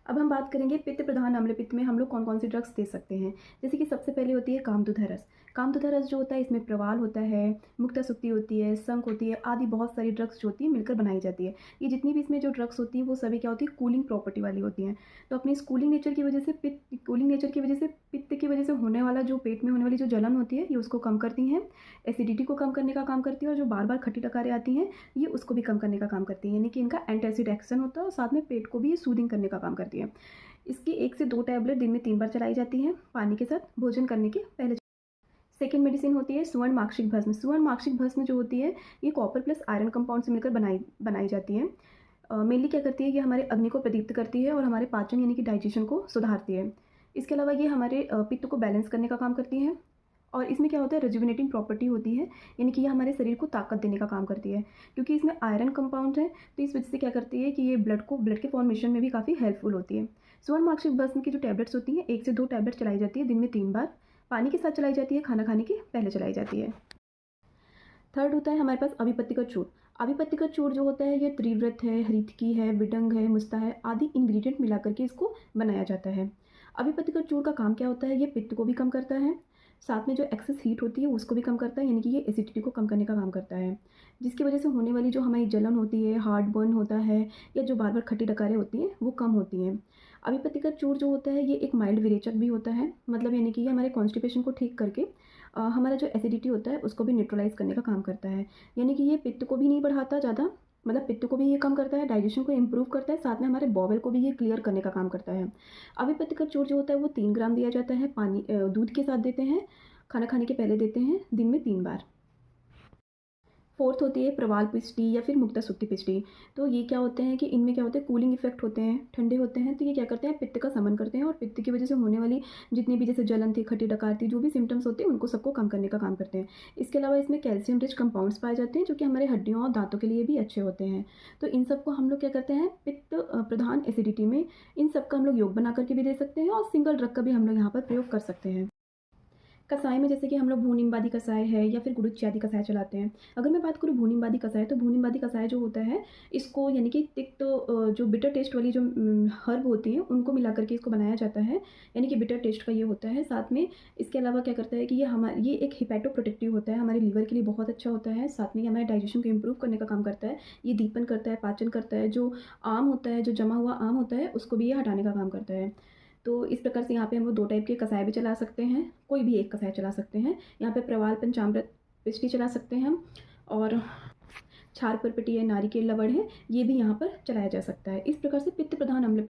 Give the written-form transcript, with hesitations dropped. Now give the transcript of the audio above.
अब हम बात करेंगे पित्त प्रधान अम्ल पित्त में हम लोग कौन कौन सी ड्रग्स दे सकते हैं। जैसे कि सबसे पहले होती है कामदुधा रस। कामदुधा रस जो होता है इसमें प्रवाल होता है, मुक्तासुक्ति होती है, शंख होती है, आदि बहुत सारी ड्रग्स जो होती है मिलकर बनाई जाती है। ये जितनी भी इसमें जो ड्रग्स होती हैं वो सभी क्या होती है, कूलिंग प्रॉपर्टी वाली होती हैं। तो अपनी इस कूलिंग नेचर की वजह से पित्त की वजह से होने वाला जो पेट में होने वाली जो जलन होती है ये उसको कम करती हैं, एसिडिटी को कम करने का काम करती है, और जो बार बार खट्टी डकारें आती हैं ये उसको भी कम करने का काम करती हैं। यानी कि इनका एंटासिड एक्शन होता है और साथ में पेट को भी ये सूदिंग करने का काम करती है। इसकी 1 से 2 टैबलेट दिन में 3 बार चलाई जाती हैं, पानी के साथ भोजन करने के पहले। सेकेंड मेडिसिन होती है सुवर्ण माक्षिक भस्म। सुवर्ण माक्षिक भस्म जो होती है ये कॉपर प्लस आयरन कंपाउंड से मिलकर बनाई जाती है। मेनली क्या करती है, ये हमारे अग्नि को प्रदीप्त करती है और हमारे पाचन यानी कि डाइजेशन को सुधारती है। इसके अलावा ये हमारे पित्त को बैलेंस करने का काम करती है। और इसमें क्या होता है, रिजुविनेटिंग प्रॉपर्टी होती है, यानी कि ये हमारे शरीर को ताकत देने का काम करती है। क्योंकि इसमें आयरन कंपाउंड है तो इस वजह से क्या करती है कि ये ब्लड के फॉर्मेशन में भी काफ़ी हेल्पफुल होती है। सुवर्ण माक्षिक भस्म की जो टैबलेट्स होती हैं 1 से 2 टैबलेट चलाई जाती है दिन में 3 बार, पानी के साथ चलाई जाती है, खाना खाने के पहले चलाई जाती है। थर्ड होता है हमारे पास अभिपत्तिकर चूर्ण। अभिपत्तिकर चूर्ण जो होता है ये त्रिव्रत है, हरितकी है, विडंग है, मुस्ता है, आदि इंग्रेडिएंट मिला करके इसको बनाया जाता है। अभिपत्तिकर चूर्ण का काम क्या होता है, ये पित्त को भी कम करता है, साथ में जो एक्सेस हीट होती है उसको भी कम करता है, यानी कि ये एसिडिटी को कम करने का काम करता है, जिसकी वजह से होने वाली जो हमारी जलन होती है, हार्ट बर्न होता है, या जो बार बार खट्टी डकारें होती हैं वो कम होती हैं। अभिपत्तिकर चूर्ण जो होता है ये एक माइल्ड विरेचक भी होता है, मतलब यानी कि ये हमारे कॉन्स्टिपेशन को ठीक करके हमारा जो एसिडिटी होता है उसको भी न्यूट्रलाइज़ करने का काम करता है। यानी कि ये पित्त को भी नहीं बढ़ाता ज़्यादा, मतलब पित्त को भी ये कम करता है, डाइजेशन को इम्प्रूव करता है, साथ में हमारे बॉवल को भी ये क्लियर करने का काम करता है। अभिपत्तिकर चूर्ण जो होता है वो 3 ग्राम दिया जाता है, दूध के साथ देते हैं, खाना खाने के पहले देते हैं, दिन में 3 बार। फोर्थ होती है प्रवाल पिष्टी या फिर मुक्तासुक्ति पिष्टी। तो ये क्या होते हैं कि इनमें क्या होते हैं, कूलिंग इफेक्ट होते हैं, ठंडे होते हैं, तो ये क्या करते हैं, पित्त का शमन करते हैं और पित्त की वजह से होने वाली जितनी भी जैसे जलन थी, खट्टी डकार थी, जो भी सिम्टम्स होते हैं उनको सबको कम करने का काम करते हैं। इसके अलावा इसमें कैल्शियम रिच कंपाउंड्स पाए जाते हैं जो कि हमारे हड्डियों और दांतों के लिए भी अच्छे होते हैं। तो इन सबको हम लोग क्या करते हैं, पित्त प्रधान एसिडिटी में इन सबका हम लोग योग बना करके भी दे सकते हैं और सिंगल ड्रग का भी हम लोग यहाँ पर प्रयोग कर सकते हैं। कसाई में जैसे कि हम लोग भूनिम्बादी कसाय है या फिर गुरुच्चादी कसाय चलाते हैं। अगर मैं बात करूँ भूनिम्बादी कसाय, तो भूनिम्बादी कसाय जो होता है इसको यानी कि तिक्त जो बिटर टेस्ट वाली जो हर्ब होती हैं उनको मिला करके इसको बनाया जाता है, यानी कि बिटर टेस्ट का ये होता है। साथ में इसके अलावा क्या करता है कि ये एक हिपैटो प्रोटेक्टिव होता है, हमारे लीवर के लिए बहुत अच्छा होता है, साथ में ये हमारे डाइजेशन को इम्प्रूव करने का काम करता है, ये दीपन करता है, पाचन करता है, जो आम होता है, जो जमा हुआ आम होता है उसको भी ये हटाने का काम करता है। तो इस प्रकार से यहाँ पे हम लोग 2 टाइप के कसाय भी चला सकते हैं, कोई भी एक कसाय चला सकते हैं। यहाँ पे प्रवाल पंचामृत पिष्टी चला सकते हैं हम, और क्षार परपटी है, नारिकेल लवण है, ये भी यहाँ पर चलाया जा सकता है। इस प्रकार से पित्त प्रधान अम्ल